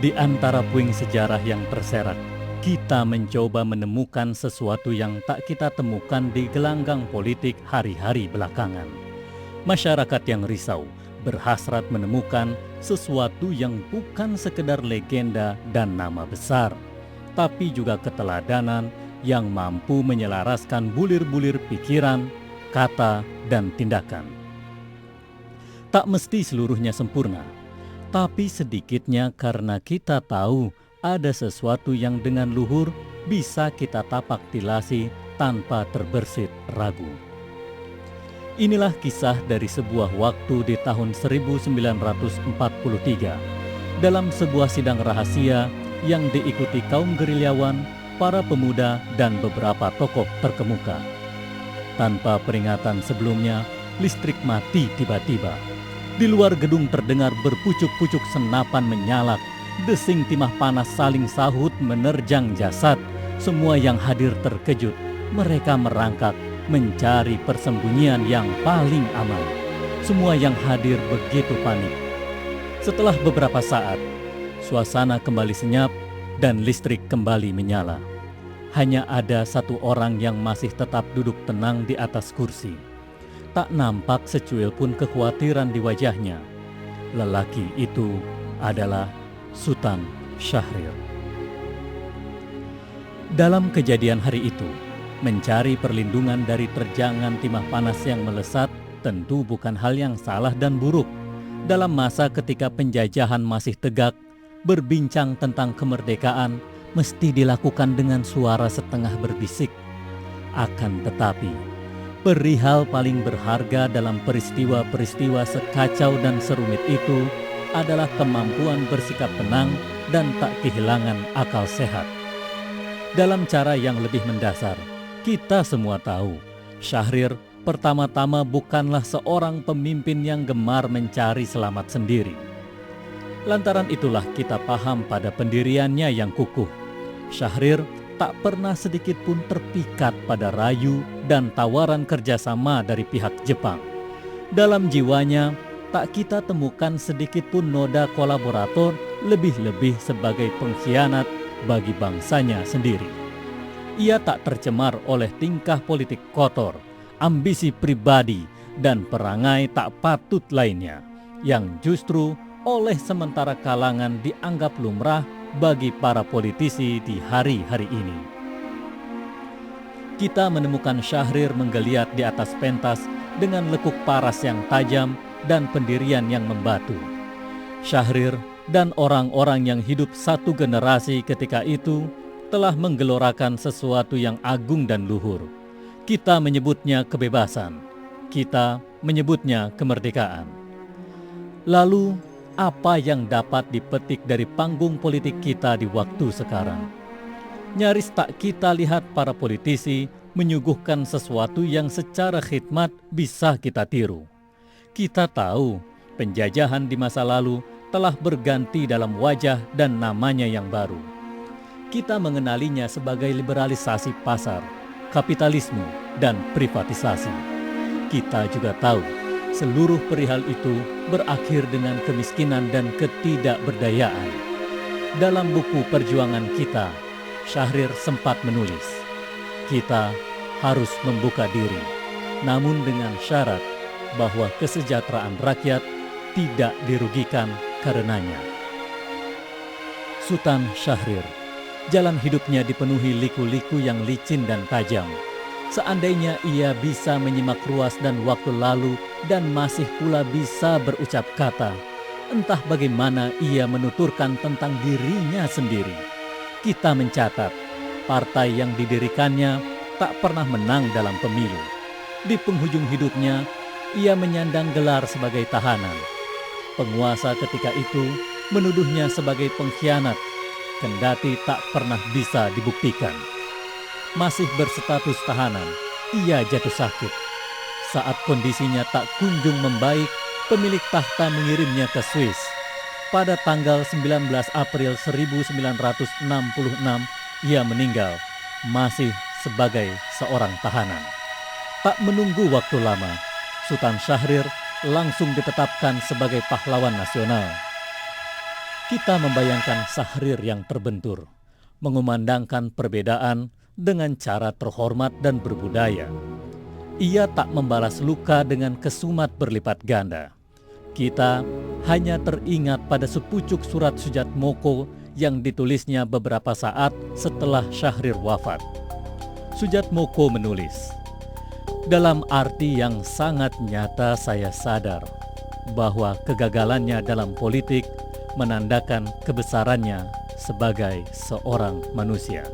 Di antara puing sejarah yang terserak, kita mencoba menemukan sesuatu yang tak kita temukan di gelanggang politik hari-hari belakangan. Masyarakat yang risau berhasrat menemukan sesuatu yang bukan sekedar legenda dan nama besar, tapi juga keteladanan yang mampu menyelaraskan bulir-bulir pikiran, kata, dan tindakan. Tak mesti seluruhnya sempurna, tapi sedikitnya karena kita tahu ada sesuatu yang dengan luhur bisa kita tapak tilasi tanpa terbersit ragu. Inilah kisah dari sebuah waktu di tahun 1943 dalam sebuah sidang rahasia yang diikuti kaum gerilyawan, para pemuda, dan beberapa tokoh terkemuka. Tanpa peringatan sebelumnya, listrik mati tiba-tiba. Di luar gedung terdengar berpucuk-pucuk senapan menyalak, desing timah panas saling sahut menerjang jasad. Semua yang hadir terkejut, mereka merangkak mencari persembunyian yang paling aman. Semua yang hadir begitu panik. Setelah beberapa saat, suasana kembali senyap dan listrik kembali menyala. Hanya ada satu orang yang masih tetap duduk tenang di atas kursi. Tak nampak secuil pun kekhawatiran di wajahnya. Lelaki itu adalah Sultan Syahrir. Dalam kejadian hari itu, mencari perlindungan dari terjangan timah panas yang melesat tentu bukan hal yang salah dan buruk. Dalam masa ketika penjajahan masih tegak, berbincang tentang kemerdekaan mesti dilakukan dengan suara setengah berbisik. Akan tetapi, perihal paling berharga dalam peristiwa-peristiwa sekacau dan serumit itu adalah kemampuan bersikap tenang dan tak kehilangan akal sehat. Dalam cara yang lebih mendasar, kita semua tahu, Syahrir pertama-tama bukanlah seorang pemimpin yang gemar mencari selamat sendiri. Lantaran itulah kita paham pada pendiriannya yang kukuh. Syahrir tak pernah sedikit pun terpikat pada rayu dan tawaran kerjasama dari pihak Jepang. Dalam jiwanya, tak kita temukan sedikit pun noda kolaborator, lebih-lebih sebagai pengkhianat bagi bangsanya sendiri. Ia tak tercemar oleh tingkah politik kotor, ambisi pribadi, dan perangai tak patut lainnya, yang justru oleh sementara kalangan dianggap lumrah bagi para politisi di hari-hari ini. Kita menemukan Syahrir menggeliat di atas pentas dengan lekuk paras yang tajam dan pendirian yang membatu. Syahrir dan orang-orang yang hidup satu generasi ketika itu telah menggelorakan sesuatu yang agung dan luhur. Kita menyebutnya kebebasan, kita menyebutnya kemerdekaan. Lalu, apa yang dapat dipetik dari panggung politik kita di waktu sekarang? Nyaris tak kita lihat para politisi menyuguhkan sesuatu yang secara khidmat bisa kita tiru. Kita tahu penjajahan di masa lalu telah berganti dalam wajah dan namanya yang baru. Kita mengenalinya sebagai liberalisasi pasar, kapitalisme, dan privatisasi. Kita juga tahu seluruh perihal itu berakhir dengan kemiskinan dan ketidakberdayaan. Dalam buku perjuangan kita, Syahrir sempat menulis, kita harus membuka diri, namun dengan syarat bahwa kesejahteraan rakyat tidak dirugikan karenanya. Sultan Syahrir, jalan hidupnya dipenuhi liku-liku yang licin dan tajam. Seandainya ia bisa menyimak ruas dan waktu lalu dan masih pula bisa berucap kata, entah bagaimana ia menuturkan tentang dirinya sendiri. Kita mencatat, partai yang didirikannya tak pernah menang dalam pemilu. Di penghujung hidupnya, ia menyandang gelar sebagai tahanan. Penguasa ketika itu menuduhnya sebagai pengkhianat, kendati tak pernah bisa dibuktikan. Masih berstatus tahanan, ia jatuh sakit. Saat kondisinya tak kunjung membaik, pemilik tahta mengirimnya ke Swiss. Pada tanggal 19 April 1966, ia meninggal, masih sebagai seorang tahanan. Tak menunggu waktu lama, Sultan Syahrir langsung ditetapkan sebagai pahlawan nasional. Kita membayangkan Syahrir yang terbentur, mengumandangkan perbedaan dengan cara terhormat dan berbudaya. Ia tak membalas luka dengan kesumat berlipat ganda. Kita hanya teringat pada sepucuk surat Sujatmoko yang ditulisnya beberapa saat setelah Syahrir wafat. Sujatmoko menulis, "Dalam arti yang sangat nyata saya sadar bahwa kegagalannya dalam politik menandakan kebesarannya sebagai seorang manusia."